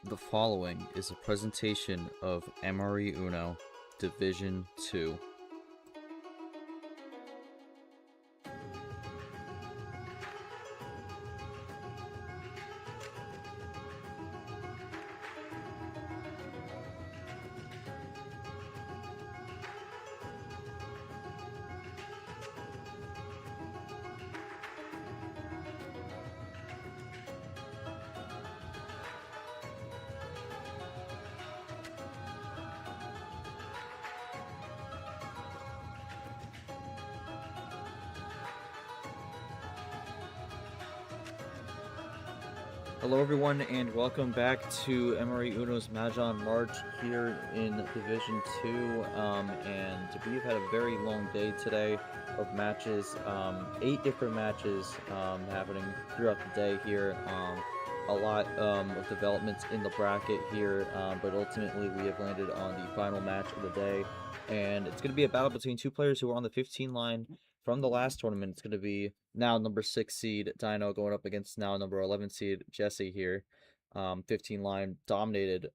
The following is a presentation of MRE UNO Division 2. Hello everyone and welcome back to MRE UNO's Mahjong March here in Division 2, and we've had a very long day today of matches, 8 different matches happening throughout the day here, a lot of developments in the bracket here, but ultimately we have landed on the final match of the day, and it's going to be a battle between two players who are on the 15 line from the last tournament. It's going to be now number 6 seed Dxno going up against now number 11 seed Jesse here. 15 line dominated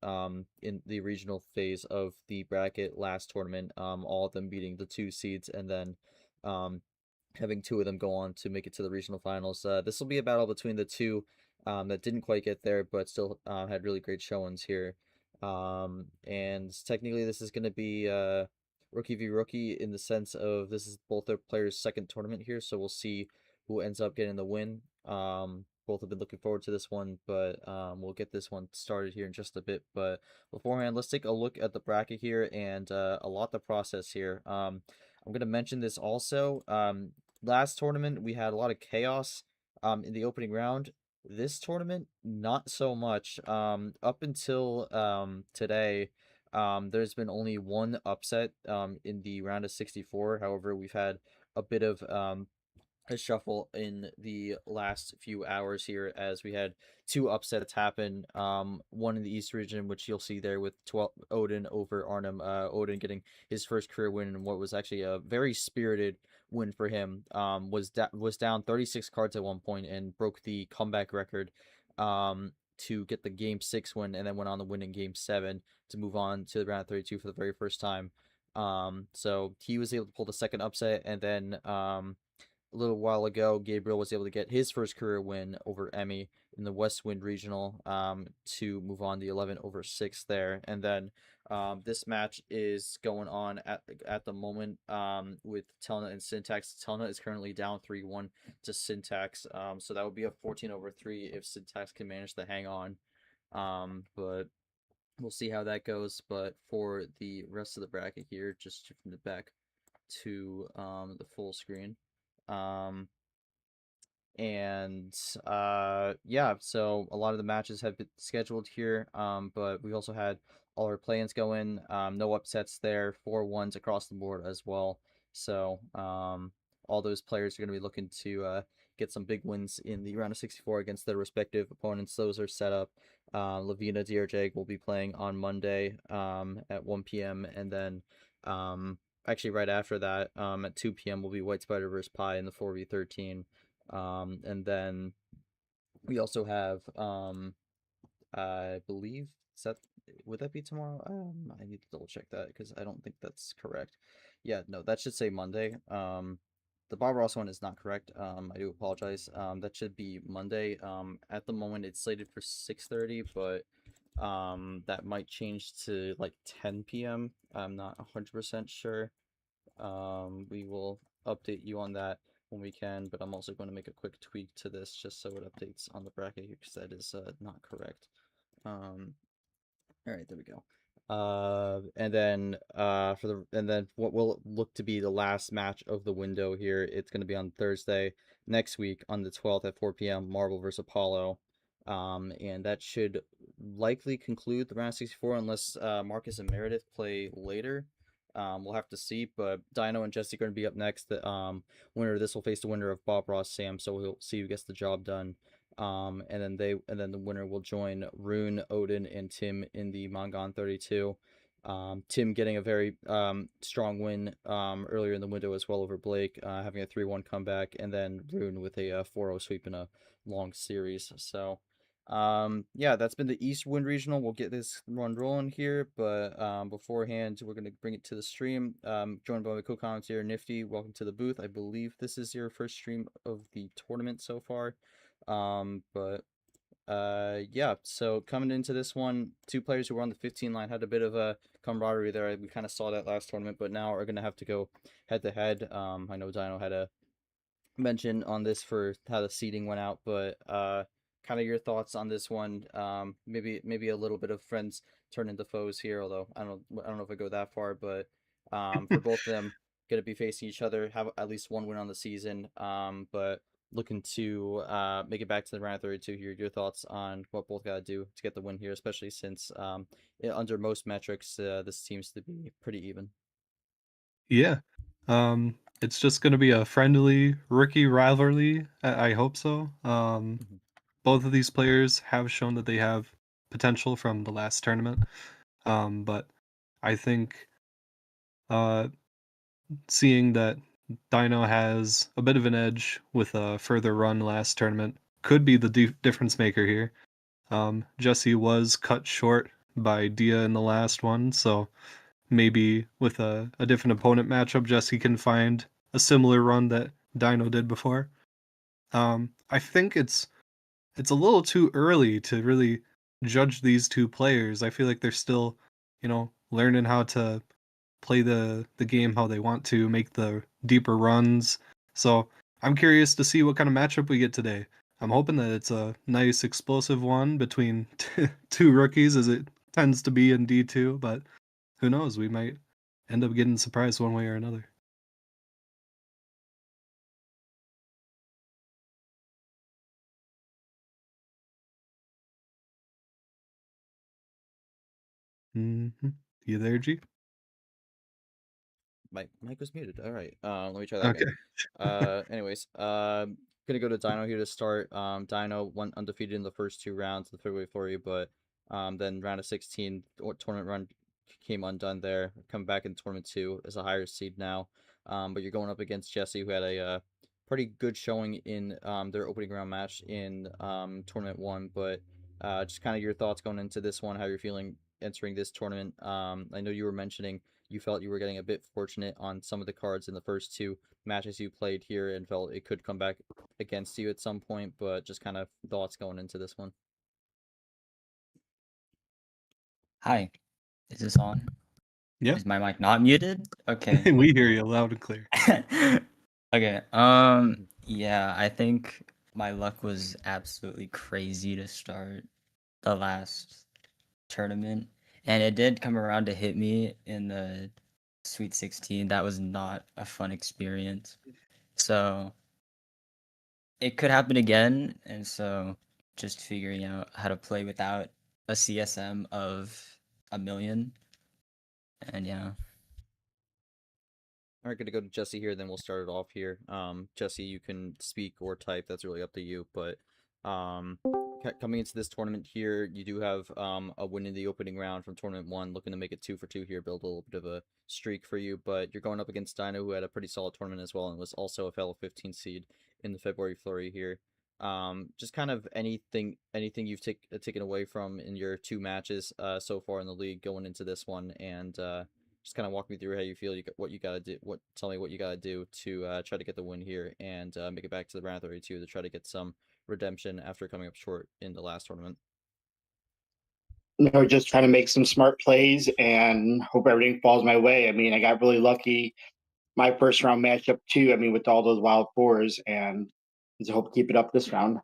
in the regional phase of the bracket last tournament, all of them beating the 2 seeds and then having 2 of them go on to make it to the regional finals. This will be a battle between the two that didn't quite get there but still had really great showings here. And technically this is going to be rookie v rookie in the sense of this is both their players' second tournament here, so we'll see who ends up getting the win. Both have been looking forward to this one, but we'll get this one started here in just a bit. But beforehand, let's take a look at the bracket here and a lot the process here. I'm going to mention this also. Last tournament, we had a lot of chaos in the opening round. This tournament, not so much. Up until today, there's been only one upset in the round of 64. However, we've had a bit of a shuffle in the last few hours here as we had 2 upsets happen. One in the East region, which you'll see there with Odin over Arnhem. Odin getting his first career win in what was actually a very spirited win for him. Was down 36 cards at one point and broke the comeback record to get the Game 6 win, and then went on to win in Game 7 to move on to the round 32 for the very first time. So he was able to pull the second upset, and then a little while ago, Gabriel was able to get his first career win over Emmy in the West Wind Regional to move on the 11 over 6 there. And then this match is going on at the moment with Telna and Syntax. Telna is currently down 3-1 to Syntax, so that would be a 14 over 3 if Syntax can manage to hang on. But we'll see how that goes. But for the rest of the bracket here, just shifting it back to the full screen. Yeah, so a lot of the matches have been scheduled here, but we also had all our play-ins go in, no upsets there, 4-1s across the board as well. So all those players are going to be looking to get some big wins in the round of 64 against their respective opponents. Those are set up. Lavina DRJ will be playing on Monday at 1 p.m. and then actually right after that at 2 p.m. will be White Spider vs. Pi in the 4v13. And then we also have I believe would that be tomorrow? I need to double check that because I don't think that's correct. Yeah, no, that should say Monday. The Bob Ross one is not correct. I do apologize. That should be Monday. At the moment it's slated for 6:30, but that might change to like 10 p.m. I'm not 100% sure. We will update you on that when we can, but I'm also going to make a quick tweak to this just so it updates on the bracket here because that is not correct. All right, there we go. And then what will look to be the last match of the window here, it's going to be on Thursday next week on the 12th at 4 p.m. Marvel vs. Apollo. And that should likely conclude the round 64 unless Marcus and Meredith play later. We'll have to see, but Dino and Jesse are going to be up next. The winner of this will face the winner of Bob Ross Sam, so we'll see who gets the job done. And then the winner will join Rune, Odin, and Tim in the Mangan 32. Tim getting a very strong win earlier in the window as well over Blake, having a 3-1 comeback, and then Rune with a 4-0 sweep in a long series. So Yeah, that's been the East Wind Regional. We'll get this run rolling here, but beforehand, we're gonna bring it to the stream. Joined by my co-commentator Nifty. Welcome to the booth. I believe this is your first stream of the tournament so far. But yeah. So coming into this one, two players who were on the 15 line had a bit of a camaraderie there. We kind of saw that last tournament, but now are gonna have to go head to head. I know Dino had a mention on this for how the seating went out, but kind of your thoughts on this one. Maybe a little bit of friends turn into foes here, although I don't know if I go that far, but for both of them gonna be facing each other, have at least one win on the season. But looking to make it back to the round of 32 here. Your thoughts on what both gotta do to get the win here, especially since under most metrics this seems to be pretty even. Yeah. It's just gonna be a friendly rookie rivalry. I hope so. Mhm. Both of these players have shown that they have potential from the last tournament. But I think uh, seeing that Dino has a bit of an edge with a further run last tournament could be the difference maker here. Jesse was cut short by Dia in the last one, so maybe with a different opponent matchup, Jesse can find a similar run that Dino did before. I think it's a little too early to really judge these two players. I feel like they're still, learning how to play the game how they want to, make the deeper runs. So I'm curious to see what kind of matchup we get today. I'm hoping that it's a nice explosive one between two rookies, as it tends to be in D2, but who knows? We might end up getting surprised one way or another. hmm You there, G? My mic was muted. All right. Let me try that Okay. again. Anyways, gonna go to Dino here to start. Dino went undefeated in the first two rounds of the February Flurry, but then round of 16 tournament run came undone there. Come back in tournament two as a higher seed now. But you're going up against Jesse, who had a pretty good showing in their opening round match in tournament one. But just kind of your thoughts going into this one, how you're feeling entering this tournament. I know you were mentioning you felt you were getting a bit fortunate on some of the cards in the first two matches you played here and felt it could come back against you at some point, but just kind of thoughts going into this one. Hi, is this on? Yeah, Is my mic not muted? Okay. we hear you loud and clear. Okay. Mhm. Yeah, I think my luck was absolutely crazy to start the last tournament, and it did come around to hit me in the Sweet 16. That was not a fun experience. So it could happen again, and so just figuring out how to play without a CSM of a million, and yeah. All right, gonna go to Jesse here, then we'll start it off here. Jesse, you can speak or type. That's really up to you. But um, coming into this tournament here, you do have a win in the opening round from tournament one, looking to make it 2 for 2 here, build a little bit of a streak for you. But you're going up against Dino, who had a pretty solid tournament as well, and was also a fellow 15 seed in the February Flurry here. Just kind of anything you've taken away from in your two matches so far in the league going into this one, and just kind of walk me through how you feel, what you gotta do, tell me what you gotta do to try to get the win here and make it back to the round 32 to try to get some redemption after coming up short in the last tournament. Just trying to make some smart plays and hope everything falls my way. I mean, I got really lucky my first round matchup too. I mean, with all those wild fours, and just hope to keep it up this round.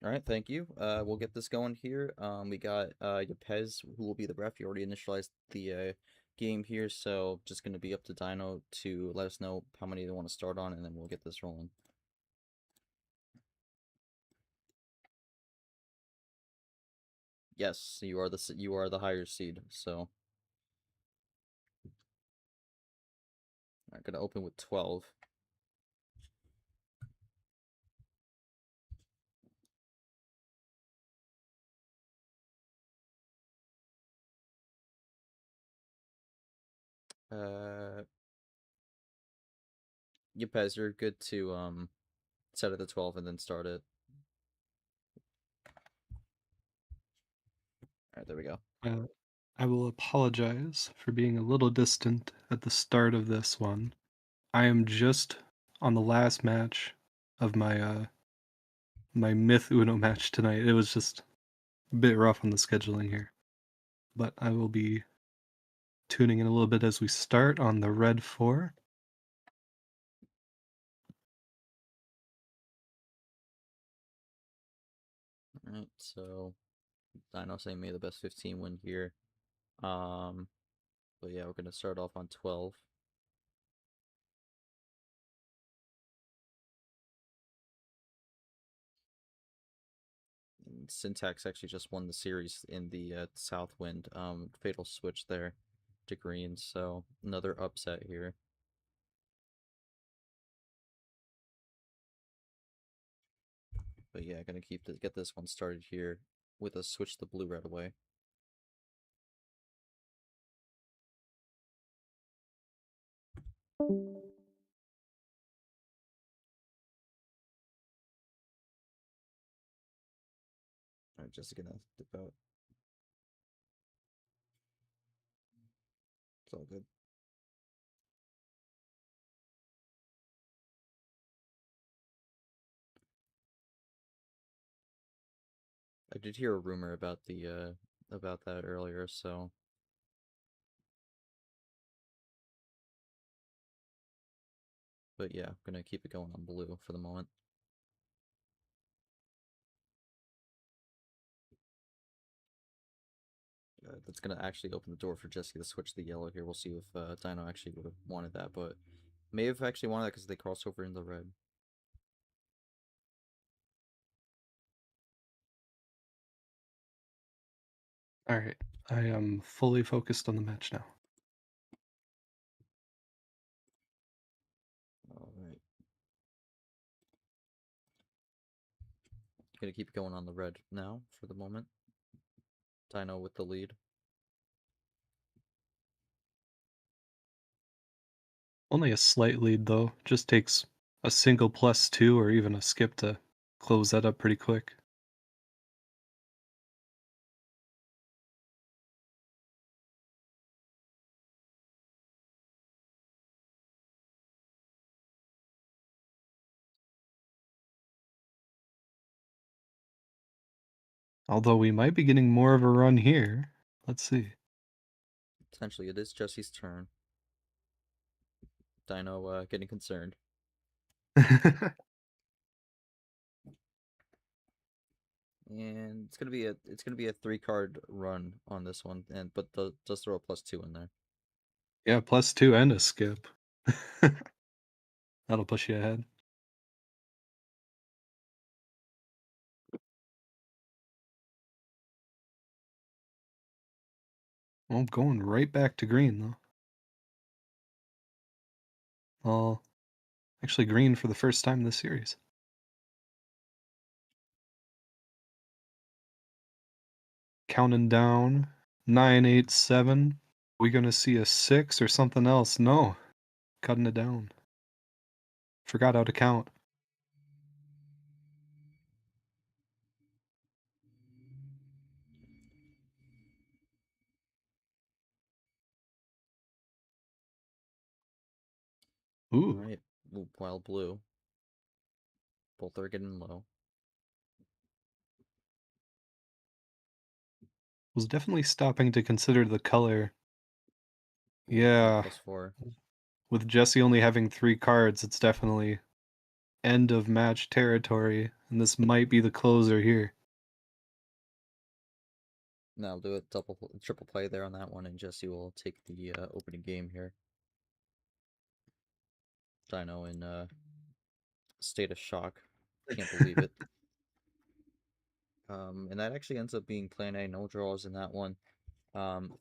All right, thank you. We'll get this going here. We got Yepez, who will be the ref. You already initialized the game here, so just gonna be up to Dino to let us know how many they want to start on, and then we'll get this rolling. Yes, you are the higher seed, so I'm gonna open with 12. Uh, Yepez, you're good to set it at 12 and then start it. Alright, there we go. I will apologize for being a little distant at the start of this one. I am just on the last match of my Myth Uno match tonight. It was just a bit rough on the scheduling here. But I will be tuning in a little bit as we start on the red 4. Alright, so Dino saying may the best 15 win here. But yeah, we're gonna start off on 12. And Syntax actually just won the series in the Southwind fatal switch there to green, so another upset here. But yeah, gonna get this one started here with a switch to blue right away. Alright, just gonna dip out. It's all good. I did hear a rumor about the about that earlier, so but yeah, I'm gonna keep it going on blue for the moment. That's gonna actually open the door for Jesse to switch the yellow here. We'll see if Dino actually would have wanted that, but may have actually wanted that because they cross over into red. Alright, I am fully focused on the match now. Alright. Gonna keep going on the red now for the moment. Dino with the lead. Only a slight lead though, just takes a single +2 or even a skip to close that up pretty quick. Although we might be getting more of a run here. Let's see. Potentially, it is Jesse's turn. Dino getting concerned. And it's gonna be a 3-card run on this one, but does throw a +2 in there. Yeah, +2 and a skip. That'll push you ahead. Well, going right back to green though. Well, actually green for the first time this series. Counting down. 9, 8, 7. We gonna see a 6 or something else? No. Cutting it down. Forgot how to count. Ooh. Alright, wild blue. Both are getting low. Was definitely stopping to consider the color. Yeah. +4. With Jesse only having 3 cards, it's definitely end of match territory, and this might be the closer here. Now I'll do a triple play there on that one, and Jesse will take the opening game here. Dino in state of shock. Can't believe it. And that actually ends up being plan A, no draws in that one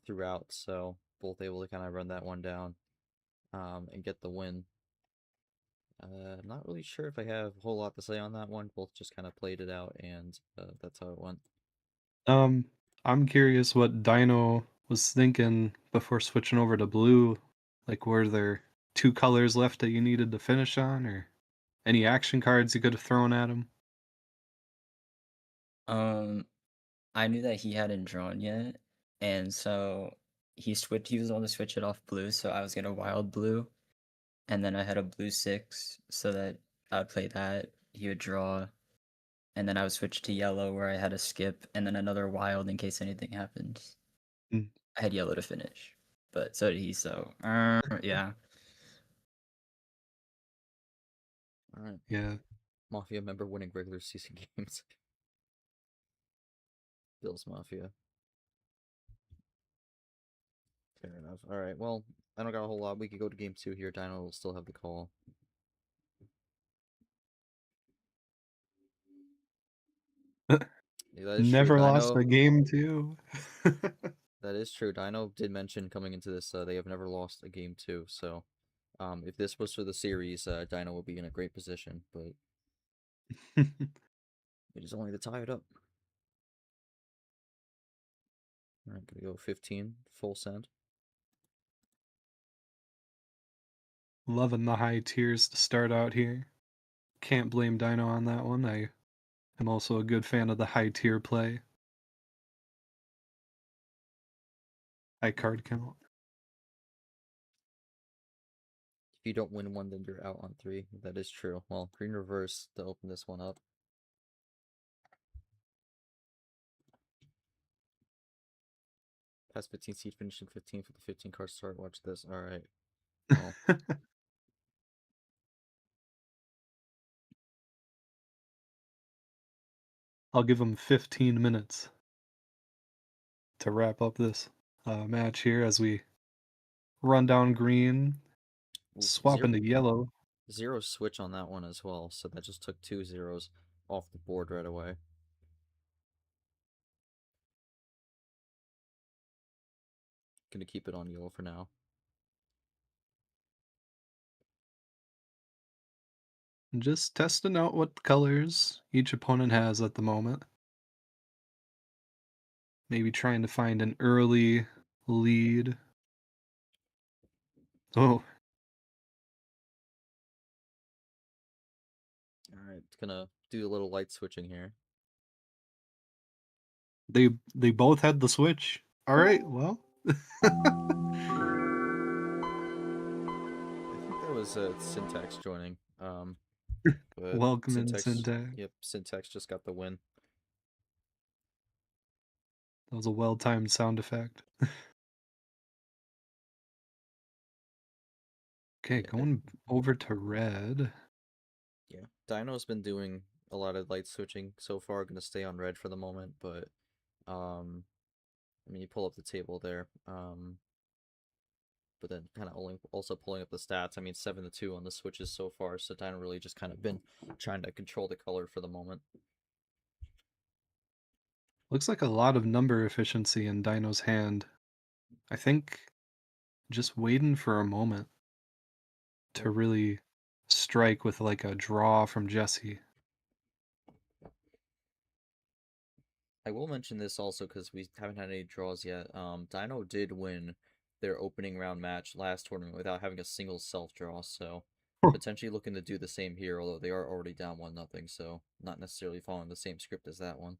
throughout, so both able to kind of run that one down and get the win. I'm not really sure if I have a whole lot to say on that one. Both just kind of played it out, and that's how it went. I'm curious what Dino was thinking before switching over to blue. Like, were there 2 colors left that you needed to finish on, or any action cards you could have thrown at him? I knew that he hadn't drawn yet, and so he was on to switch it off blue, so I was gonna wild blue, and then I had a blue 6 so that I would play that, he would draw, and then I would switch to yellow where I had a skip, and then another wild in case anything happens. Mm. I had yellow to finish, but so did he, so yeah. All right. Yeah. Mafia member winning regular season games. Bills Mafia. Fair enough. All right. Well, I don't got a whole lot. We could go to game 2 here. Dino will still have the call. Yeah, that is Never true. lost Dino. a game too. That is true. Dino did mention coming into this, they have never lost a game 2. So, if this was for the series, Dino would be in a great position. But it is only to tie it up. All right, gonna go 15 full send. Loving the high tiers to start out here. Can't blame Dino on that one. I am also a good fan of the high tier play. High card count. If you don't win one, then you're out on 3. That is true. Well, green reverse to open this one up. Past 15 seed, finishing 15 for the 15 card start. Watch this. All right. Well, I'll give him 15 minutes to wrap up this match here as we run down green, swap zero, into yellow. zero switch on that one as well. So that just took 2 zeros off the board right away. Gonna keep it on yellow for now. Just testing out what colors each opponent has at the moment. Maybe trying to find an early lead. Oh, Alright, gonna do a little light switching here. they both had the switch. All right, well. I think that was Syntax joining. But Welcome in, Syntax. Yep, Syntax just got the win. That was a well-timed sound effect. Okay, Yeah, going over to red. yeah. Dino's been doing a lot of light switching so far. Gonna stay on red for the moment, but I mean, you pull up the table there. But then kind of only also pulling up the stats. I mean, 7-2 on the switches so far. So Dino really just kind of been trying to control the color for the moment. Looks like a lot of number efficiency in Dino's hand. I think just waiting for a moment to really strike with like a draw from Jesse. I will mention this also because we haven't had any draws yet. Dino did win their opening round match last tournament without having a single self draw, so potentially looking to do the same here, although they are already down 1-0, so not necessarily following the same script as that one.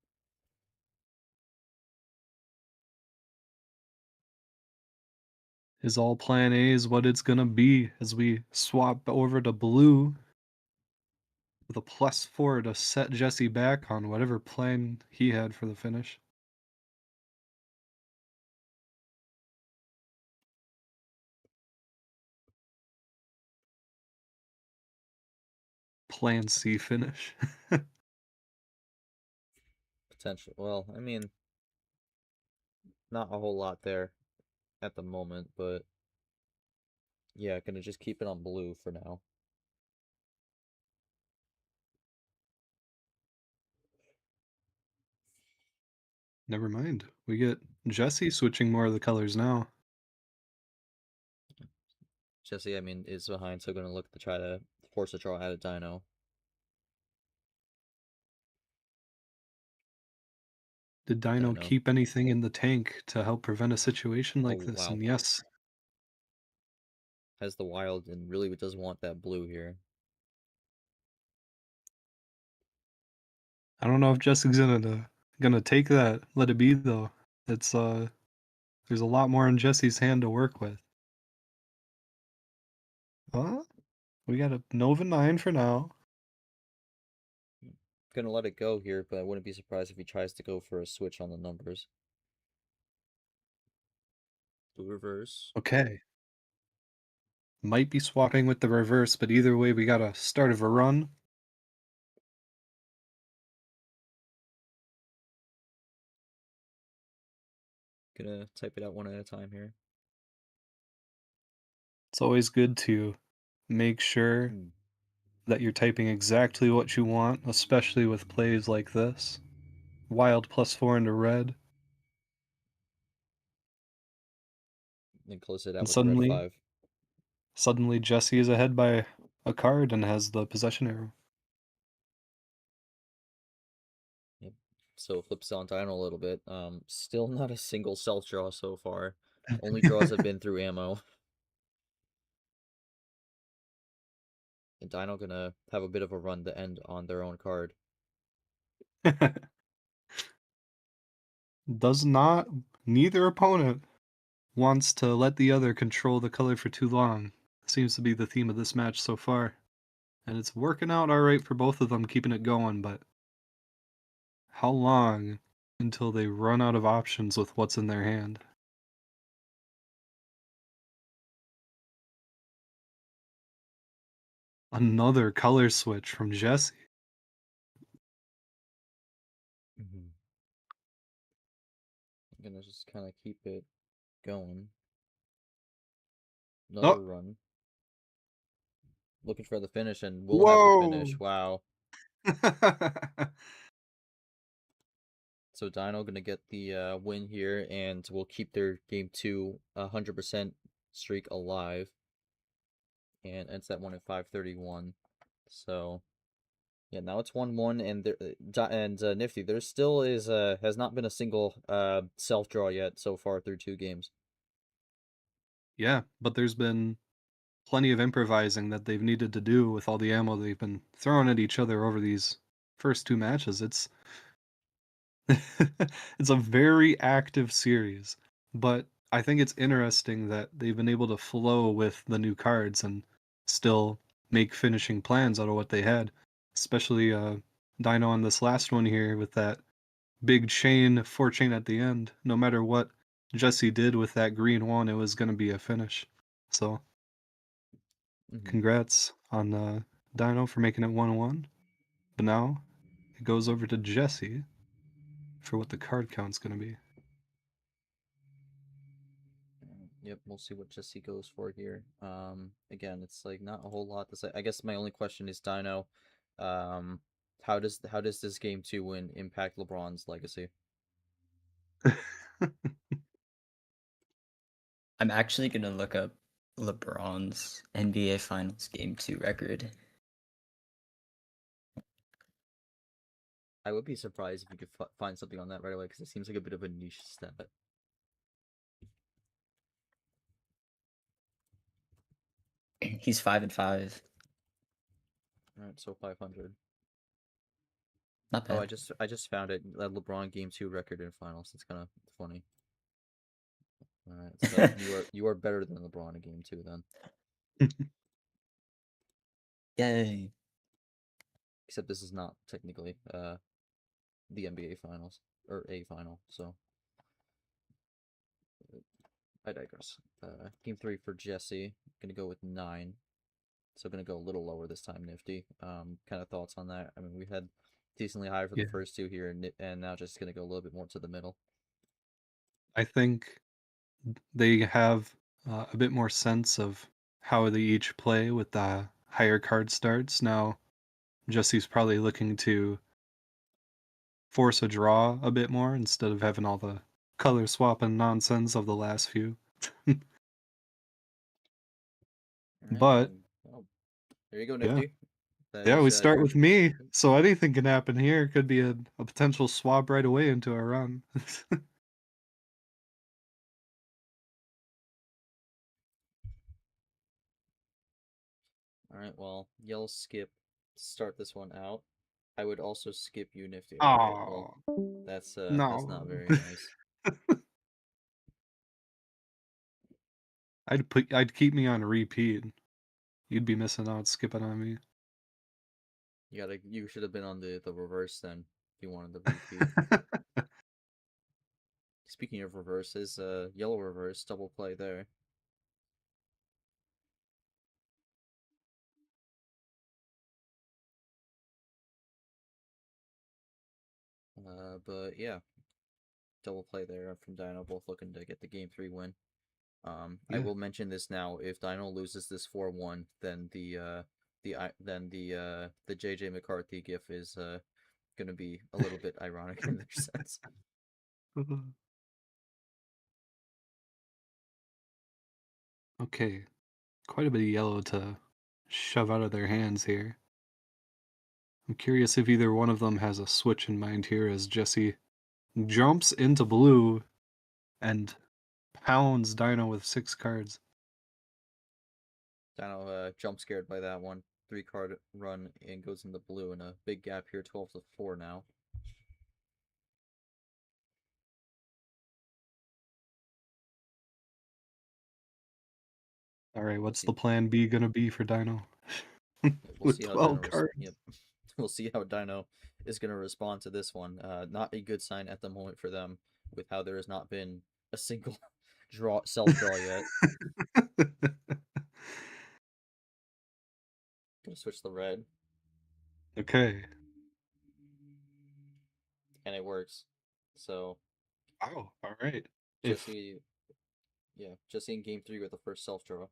Is all plan A is what it's gonna be as we swap over to blue with a +4 to set Jesse back on whatever plan he had for the finish. Plan C finish. Potential. Well, I mean, not a whole lot there at the moment, but yeah, gonna just keep it on blue for now. Never mind. We get Jesse switching more of the colors now. Jesse, I mean, is behind, so gonna look to try to force a draw out of Dino. Did Dino Dino. keep anything in the tank to help prevent a situation like Oh, this? wow. And yes, Has the wild and really does want that blue here. I don't know if Jesse's gonna gonna take that. Let it be though. It's there's a lot more in Jesse's hand to work with. We got a Nova 9 for now. Gonna let it go here, but I wouldn't be surprised if he tries to go for a switch on the numbers. The reverse. Okay. Might be swapping with the reverse, but either way, we got a start of a run. Gonna type it out one at a time here. It's always good to make sure that you're typing exactly what you want, especially with plays like this. Wild +4 into red. And close it out And with the red 5. suddenly Jesse is ahead by a card and has the possession arrow. Yep. So flips on Dino a little bit. Still not a single self draw so far. Only draws have been through ammo. And Dino gonna have a bit of a run to end on their own card. Neither opponent wants to let the other control the color for too long. Seems to be the theme of this match so far. And it's working out alright for both of them, keeping it going, but how long until they run out of options with what's in their hand? Another color switch from Jesse. I'm gonna just kind of keep it going. Another run. Looking for the finish, and we'll have the finish. Wow. So Dino gonna get the win here, and we'll keep their game 2 100% streak alive, and ends that one at 531. So yeah, now it's 1-1, and Nifty. There still is has not been a single self draw yet so far through 2 games. Yeah, but there's been plenty of improvising that they've needed to do with all the ammo they've been throwing at each other over these first 2 matches. It's it's a very active series, but I think it's interesting that they've been able to flow with the new cards and still make finishing plans out of what they had. Especially Dino on this last one here with that big chain, 4 chain at the end. No matter what Jesse did with that green one, it was going to be a finish. So, congrats on Dino for making it 1-1. But now it goes over to Jesse for what the card count's going to be. Yep, we'll see what Jesse goes for here. Again, it's like not a whole lot to say. I guess my only question is Dino. How does this game 2 win impact LeBron's legacy? I'm actually gonna look up LeBron's NBA Finals Game 2 record. I would be surprised if you could find something on that right away, because it seems like a bit of a niche stat. He's 5-5. All right, so 500. Not Oh, bad. I just found it. LeBron Game 2 record in finals. It's kind of funny. All right, so you are better than LeBron in Game 2 then. Yay. Except this is not technically the NBA finals or a final, so I digress. Game 3 for Jesse. Gonna go with 9. So gonna go a little lower this time, Nifty. Kind of thoughts on that? I mean, we had decently high for the first 2 here, and now just gonna go a little bit more to the middle. I think they have a bit more sense of how they each play with the higher card starts. Now, Jesse's probably looking to force a draw a bit more instead of having all the color swapping nonsense of the last few. But there you go, Nifty. Yeah, we start with me, so anything can happen here. Could be a potential swap right away into a run. All right, well, yell skip to start this one out. I would also skip you, Nifty. All right. Well, Oh that's no! not very nice. I'd keep me on repeat. You'd be missing out skipping on me. You should have been on the reverse then. If you wanted the repeat. Speaking of reverses, yellow reverse double play there. But yeah, double play there from Dino, both looking to get the game 3 win. I Yeah. will mention this now. If Dino loses this 4-1, then the JJ McCarthy gif is gonna be a little bit ironic in their sense. Okay, quite a bit of yellow to shove out of their hands here. I'm curious if either one of them has a switch in mind here as Jesse jumps into blue and pounds Dino with 6 cards. Dino jump scared by that one. 3-card run and goes into blue, and a big gap here, 12-4 now. Alright, what's the plan B gonna be for Dino? We'll With see how 12 Dino. cards. Yep. We'll see how Dino is gonna respond to this one. Not a good sign at the moment for them, with how there has not been a single self draw yet. Gonna switch the red, Okay. and it works. So Oh, alright. If Jesse in game 3 with the first self draw.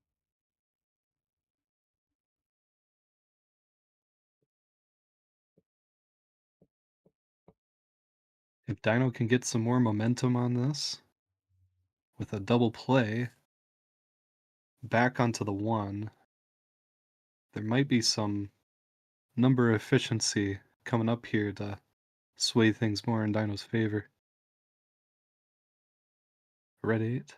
Dino can get some more momentum on this with a double play back onto the 1, there might be some number efficiency coming up here to sway things more in Dino's favor. Red 8.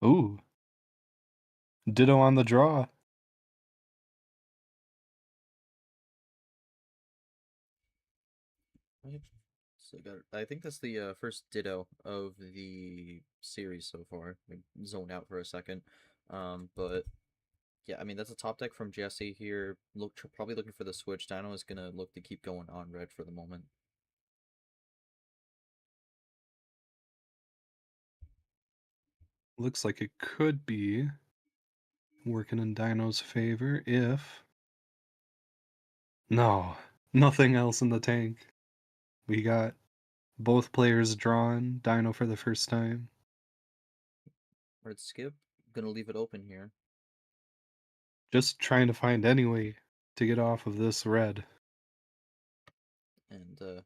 Ooh. Ditto on the draw. Right. So I think that's the first ditto of the series so far. I zoned out for a second, but yeah, I mean that's a top deck from Jesse here. Probably looking for the switch. Dino is gonna look to keep going on red for the moment. Looks like it could be working in Dino's favor if... No, nothing else in the tank. We got both players drawn, Dino for the first time. Red skip. Gonna leave it open here. Just trying to find any way to get off of this red. And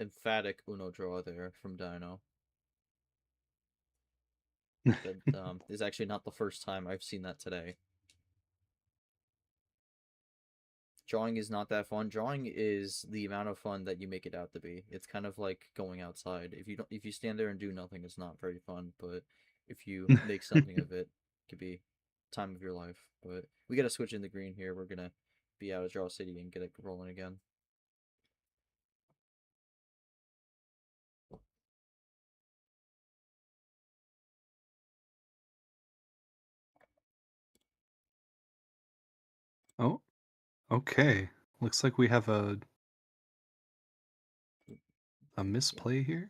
emphatic Uno draw there from Dino. That is actually not the first time I've seen that today. Drawing is not that fun. Drawing is the amount of fun that you make it out to be. It's kind of like going outside. If you stand there and do nothing, it's not very fun. But if you make something of it, it could be time of your life. But we gotta switch in the green here. We're gonna be out of Draw City and get it rolling again. Oh, okay. Looks like we have a misplay here.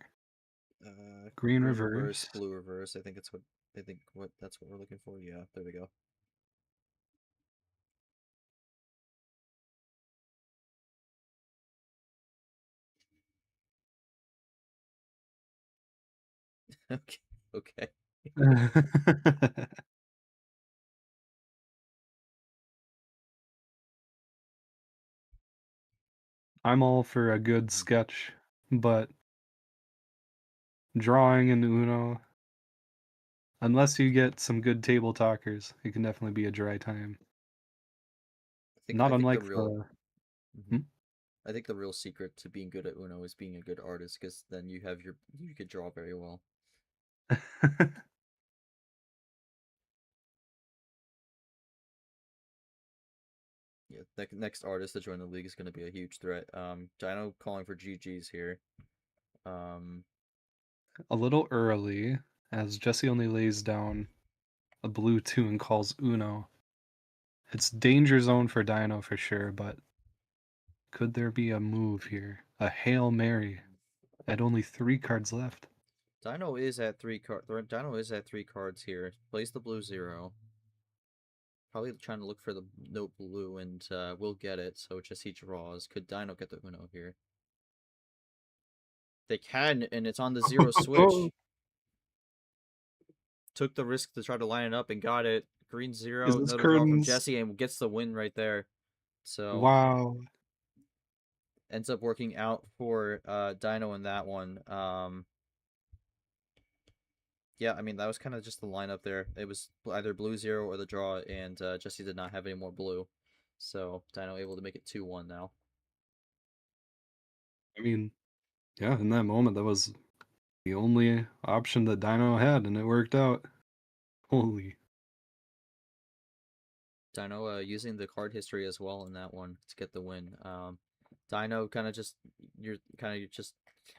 Green reverse. Blue reverse. I think that's what we're looking for. Yeah, there we go. Okay. Okay. I'm all for a good sketch, but drawing in Uno, unless you get some good table talkers, it can definitely be a dry time. Not I think the unlike real. the... Mhm. I think the real secret to being good at Uno is being a good artist, because then you could draw very well. Yeah, next artist to join the league is going to be a huge threat. Dino calling for GG's here. A little early, as Jesse only lays down a blue 2 and calls Uno. It's danger zone for Dino for sure, but could there be a move here? A Hail Mary at only 3 cards left. Dino is at 3 Dino is at 3 cards here. Plays the blue 0. Probably trying to look for the no blue, and will get it. So just he draws. Could Dino get the Uno here? They can, and it's on the 0 switch. Took the risk to try to line it up and got it. Green 0, Is this another draw from curtains? Jesse, and gets the win right there. So Wow. ends up working out for Dino in that one. Yeah, I mean, that was kind of just the lineup there. It was either blue 0 or the draw, and Jesse did not have any more blue. So Dino able to make it 2-1 now. I mean, yeah, in that moment, that was the only option that Dino had, and it worked out. Holy. Dino using the card history as well in that one to get the win. Dino kind of just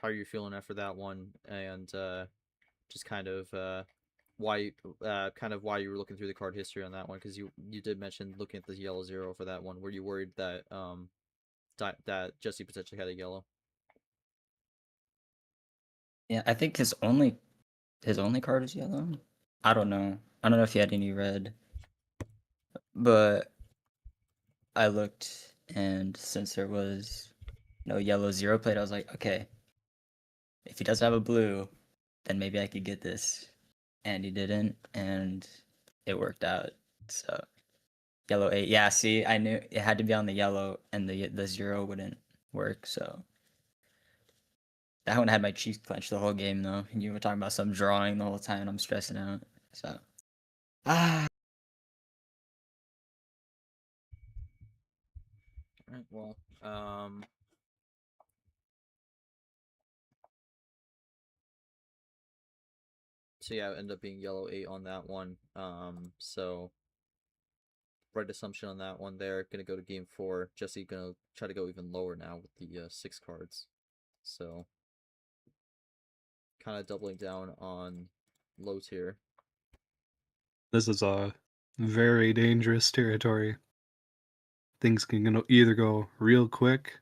how you're feeling after that one, and just kind of why you were looking through the card history on that one, because you did mention looking at the yellow 0 for that one. Were you worried that that Jesse potentially had a yellow? Yeah, I think his only card is yellow. I don't know. I don't know if he had any red. But I looked, and since there was no yellow 0 played, I was like, okay, if he does have a blue, then maybe I could get this. And he didn't, and it worked out. So yellow 8. Yeah, see, I knew it had to be on the yellow, and the 0 wouldn't work. So that one had my cheeks clenched the whole game, though. And you were talking about some drawing the whole time, and I'm stressing out. So Alright, well, so yeah, it ended up being yellow 8 on that one. So right assumption on that one there. Gonna go to game 4. Jesse gonna try to go even lower now with the 6 cards. So kind of doubling down on low tier. This is a very dangerous territory. Things can either go real quick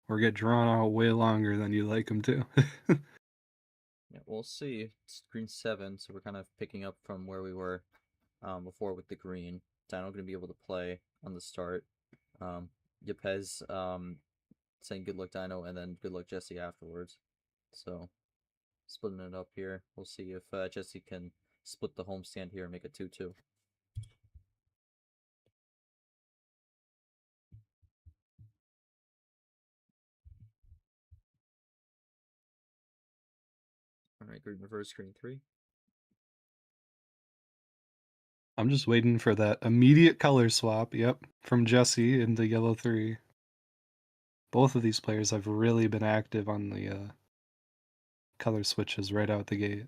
or get drawn out way longer than you like them to. Yeah, we'll see. It's green 7, so we're kind of picking up from where we were before with the green. Dino gonna be able to play on the start. Yepes saying good luck Dino, and then good luck Jesse afterwards. So splitting it up here. We'll see if Jesse can split the homestand here and make it 2-2. Alright, green reverse, green 3. I'm just waiting for that immediate color swap, yep, from Jesse into yellow 3. Both of these players have really been active on the color switches right out the gate.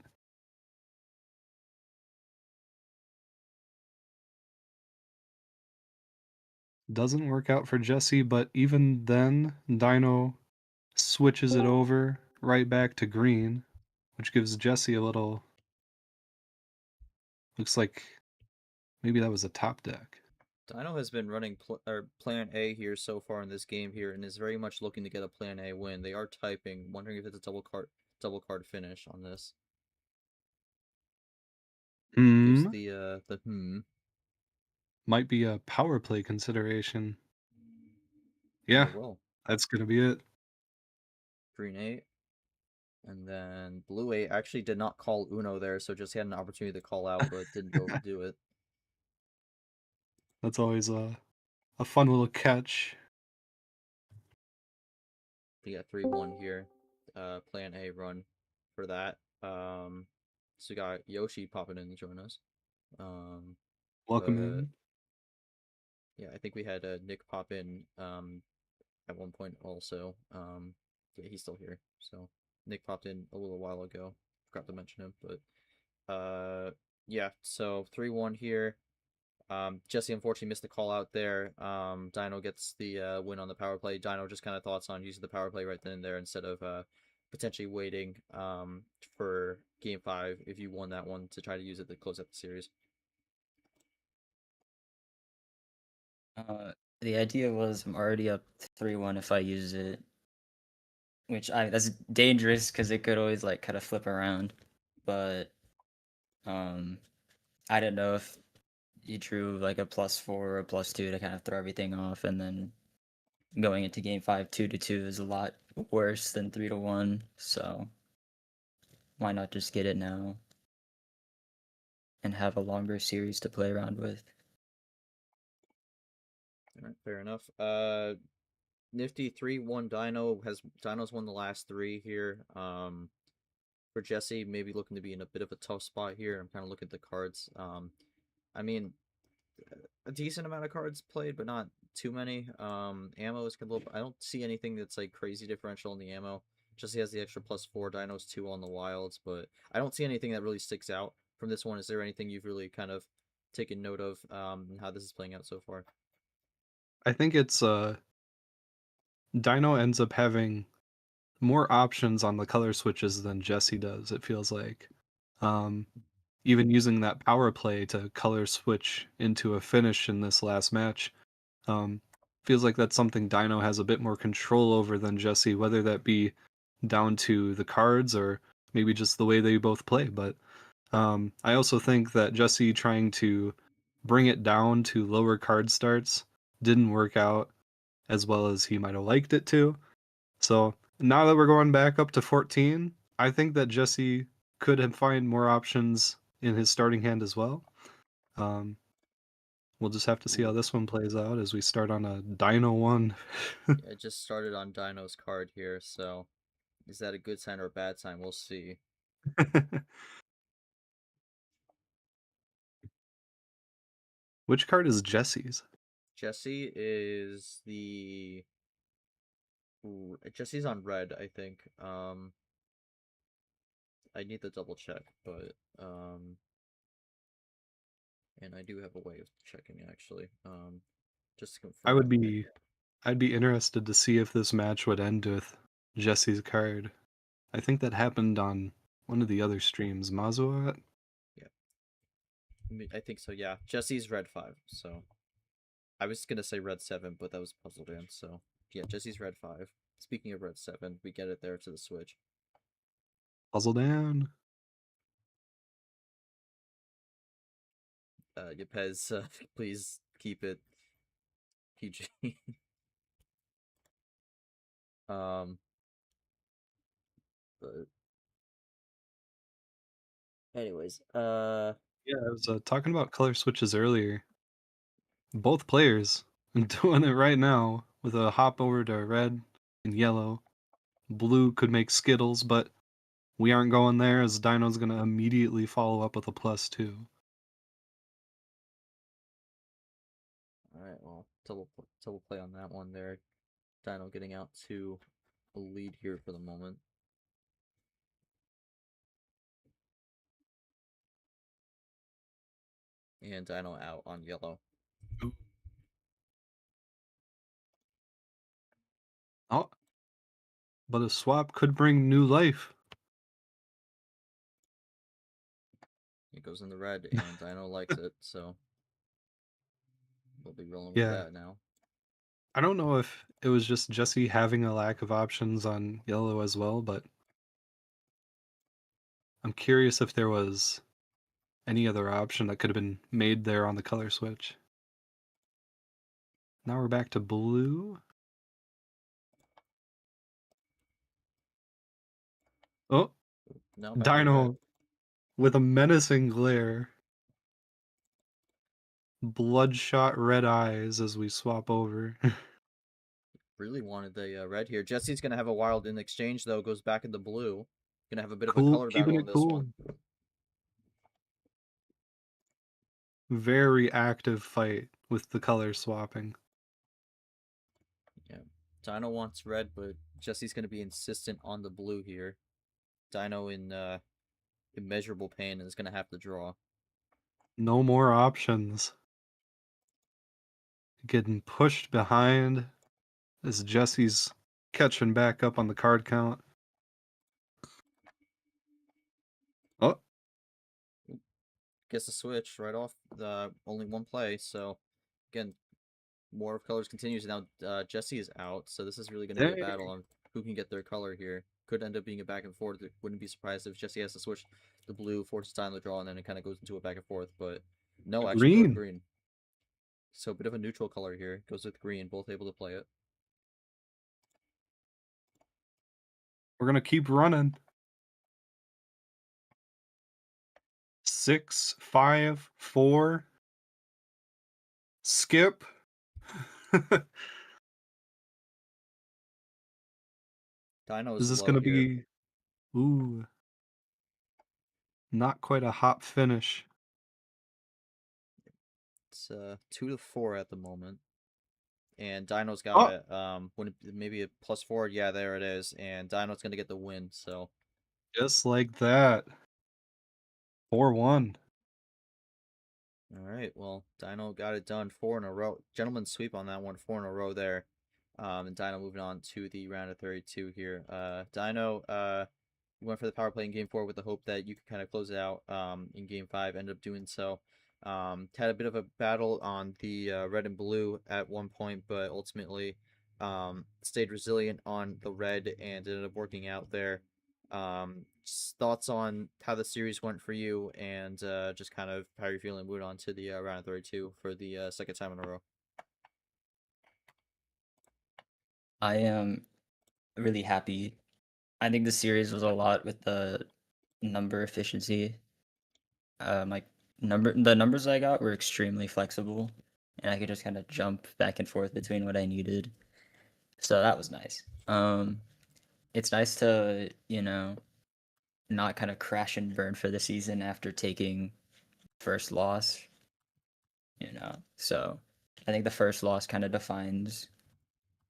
Doesn't work out for Jesse, but even then, Dino switches it over right back to green, which gives Jesse a little... Looks like maybe that was a top deck. Dino has been running plan A here so far in this game here, and is very much looking to get a plan A win. They are typing, wondering if it's a double card finish on this. Gives the Might be a power play consideration. Very Yeah, well. that's gonna be it. Green 8. And then blue 8 actually did not call Uno there, so just had an opportunity to call out, but didn't go to do it. That's always a fun little catch. We got 3-1 here. Plan A run for that. So we got Yoshi popping in to join us. Welcome But in. yeah, I think we had Nick pop in at one point also. Yeah, he's still here. So Nick popped in a little while ago. forgot to mention him, but yeah. So 3-1 here. Jesse unfortunately missed the call out there. Dino gets the win on the power play. Dino, just kind of thoughts on using the power play right then and there instead of potentially waiting for game 5 if you won that one to try to use it to close out the series. The idea was I'm already up 3-1 if I use it, which that's dangerous because it could always like kind of flip around. But I don't know if you drew like a +4 or a +2 to kind of throw everything off, and then going into game 5 2-2 is a lot worse than 3-1. So why not just get it now and have a longer series to play around with? All right, fair enough. Nifty 3-1 Dino's won the last 3 here. For Jesse, maybe looking to be in a bit of a tough spot here. I'm kind of looking at the cards. I mean, a decent amount of cards played, but not too many. Ammo is a little. I don't see anything that's like crazy differential in the ammo. Jesse has the extra +4. Dino's 2 on the wilds, but I don't see anything that really sticks out from this one. Is there anything you've really kind of taken note of and how this is playing out so far? I think it's Dino ends up having more options on the color switches than Jesse does, it feels like. Even using that power play to color switch into a finish in this last match, feels like that's something Dino has a bit more control over than Jesse, whether that be down to the cards or maybe just the way they both play. But I also think that Jesse trying to bring it down to lower card starts didn't work out as well as he might have liked it to. So now that we're going back up to 14, I think that Jesse could find more options in his starting hand as well. We'll just have to see how this one plays out as we start on a Dino 1. Yeah, I just started on Dino's card here, so is that a good sign or a bad sign? We'll see. Which card is Jesse's? Jesse is the. Ooh, Jesse's on red, I think. I need to double check, but and I do have a way of checking actually. Just to confirm. I'd be interested to see if this match would end with Jesse's card. I think that happened on one of the other streams, Mazuat. Yeah, I think so. Yeah, Jesse's red 5. So I was gonna say red 7, but that was Puzzle Dance. So yeah, Jesse's red 5. Speaking of red 7, we get it there to the switch. Puzzle down. Yepes, please keep it PG. But anyways, Yeah, I was talking about color switches earlier. Both players doing it right now with a hop over to red and yellow. Blue could make Skittles, but we aren't going there as Dino's going to immediately follow up with a +2. all right, well, double play on that one there. Dino getting out to a lead here for the moment. And Dino out on yellow. Oh, but a swap could bring new life. It goes in the red, and Dino likes it, so we'll be rolling with Yeah. that now. I don't know if it was just Jesse having a lack of options on yellow as well, but I'm curious if there was any other option that could have been made there on the color switch. Now we're back to blue. Oh, No, back to Dino red. with a menacing glare. Bloodshot red eyes as we swap over. Really wanted the red here. Jesse's gonna have a wild in exchange though. Goes back into blue. Gonna have a bit of a Cool, color keeping battle it on this cool. one. Very active fight with the color swapping. Yeah, Dino wants red, but Jesse's gonna be insistent on the blue here. Dino in immeasurable pain and is going to have to draw. No more options. Getting pushed behind as Jesse's catching back up on the card count. Oh, Gets the switch right off the only one play. So again, more of colors continues. Now Jesse is out, so this is really going to be a battle on who can get their color here. Could end up being a back and forth. Wouldn't be surprised if Jesse has to switch the blue, forces time to draw, and then it kind of goes into a back and forth. But no, actually go with green. So a bit of a neutral color here. Goes with green, both able to play it. We're gonna keep running. 6, 5, 4. Skip. Dino Is this low gonna here. be? Ooh, not quite a hot finish. It's 2 to 4 at the moment. And Dino's got it. Maybe a +4. Yeah, there it is. And Dino's gonna get the win. So just like that. 4-1. all right. Well, Dino got it done 4 in a row. Gentleman's sweep on that one. 4 in a row there. And Dino moving on to the round of 32 here. Dino went for the power play in game 4 with the hope that you could kind of close it out in game 5. Ended up doing so. Had a bit of a battle on the red and blue at one point, but ultimately stayed resilient on the red and ended up working out there. Just thoughts on how the series went for you and just kind of how you're feeling moving on to the round of 32 for the second time in a row. I am really happy. I think the series was a lot with the number efficiency. Like the numbers I got were extremely flexible, and I could just kind of jump back and forth between what I needed. So that was nice. It's nice to, not kind of crash and burn for the season after taking first loss, So I think the first loss kind of defines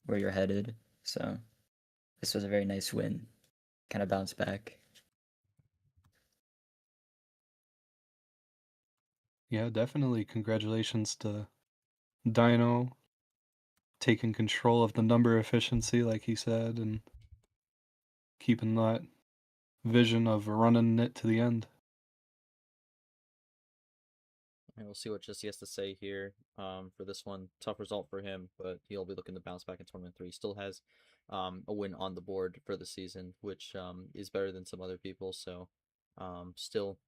where you're headed. So this was a very nice win. Kind of bounce back. Yeah, definitely. Congratulations to Dino taking control of the number efficiency, like he said, and keeping that vision of running it to the end. And we'll see what Jesse has to say here for this one. Tough result for him, but he'll be looking to bounce back in Tournament 3. Still has a win on the board for the season, which is better than some other people. So still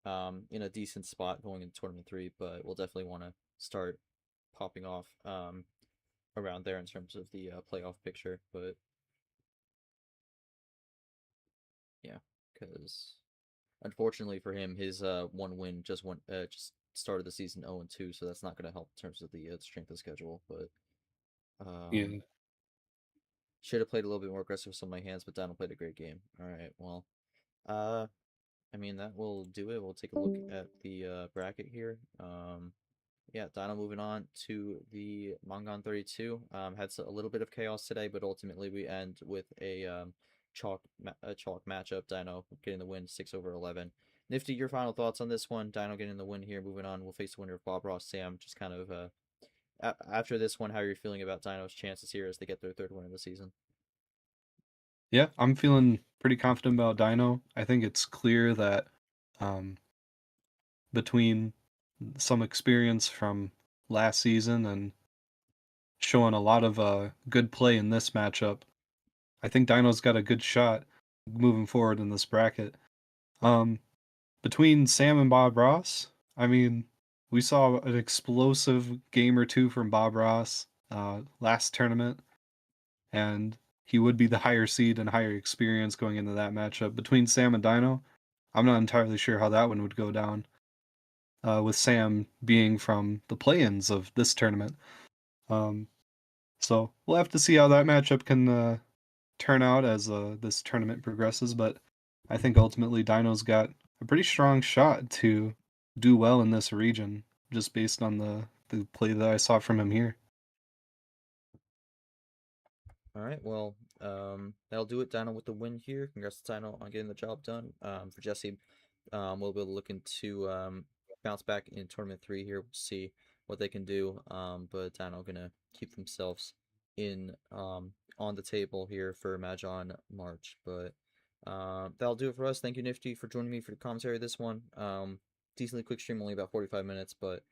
in a decent spot going into Tournament 3, but we'll definitely want to start popping off around there in terms of the playoff picture. But yeah, because unfortunately for him, his one win just started the season 0-2, so that's not going to help in terms of the strength of schedule. But Yeah. should have played a little bit more aggressive with some of my hands, but Donald played a great game. All right, well, I mean that will do it. We'll take a look at the bracket here. Yeah, Dino moving on to the Mangan 32. Had a little bit of chaos today, but ultimately we end with a chalk matchup. Dino getting the win 6/11. Nifty, your final thoughts on this one? Dino getting the win here. Moving on, we'll face the winner of Bob Ross Sam. Just kind of after this one, how are you feeling about Dino's chances here as they get their third win of the season? Yeah, I'm feeling pretty confident about Dino. I think it's clear that between some experience from last season and showing a lot of good play in this matchup, I think Dino's got a good shot moving forward in this bracket. Between Sam and Bob Ross, I mean, we saw an explosive game or two from Bob Ross last tournament, and he would be the higher seed and higher experience going into that matchup. Between Sam and Dino, I'm not entirely sure how that one would go down, with Sam being from the play-ins of this tournament. So we'll have to see how that matchup can turn out as this tournament progresses, but I think ultimately Dino's got a pretty strong shot to do well in this region, just based on the play that I saw from him here. All right, well, that'll do it. Dino with the win here. Congrats to Dino on getting the job done. For Jesse, we'll be looking to bounce back in tournament 3 here. We'll see what they can do. But Dxno gonna keep themselves in on the table here for Mahjong March. But that'll do it for us. Thank you, Nifty, for joining me for the commentary this one. Decently quick stream, only about 45 minutes, but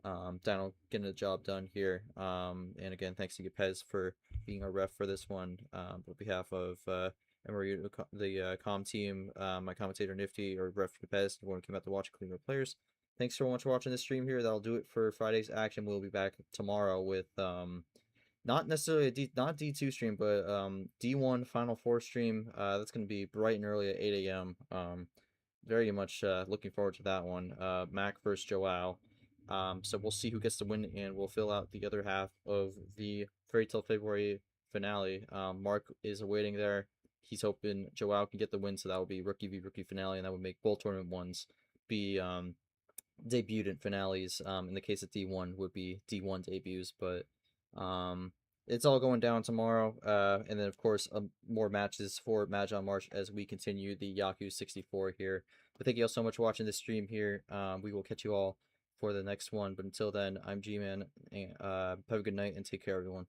Dxno getting the job done here. And again, thanks to Gapez for being our ref for this one. On behalf of MRE UNO, the com team, my commentator Nifty, or ref Gapez, everyone came out to watch Cleveland players. Thanks so much for watching this stream here. That'll do it for Friday's action. We'll be back tomorrow with not necessarily a not D2 stream, but D1 Final Four stream. That's gonna be bright and early at 8 a.m. Very much looking forward to that one. Mac versus Joao. So we'll see who gets the win, and we'll fill out the other half of the Fairy Tale February finale. Mark is awaiting there. He's hoping Joao can get the win, so that will be rookie v rookie finale, and that would make both tournament ones be debutant finales. In the case of D1 would be D1 debuts, but it's all going down tomorrow. And then of course more matches for Mahjong March as we continue the YAKU 64 here. But thank you all so much for watching this stream here. We will catch you all for the next one. But until then, I'm G-Man. Have a good night and take care, everyone.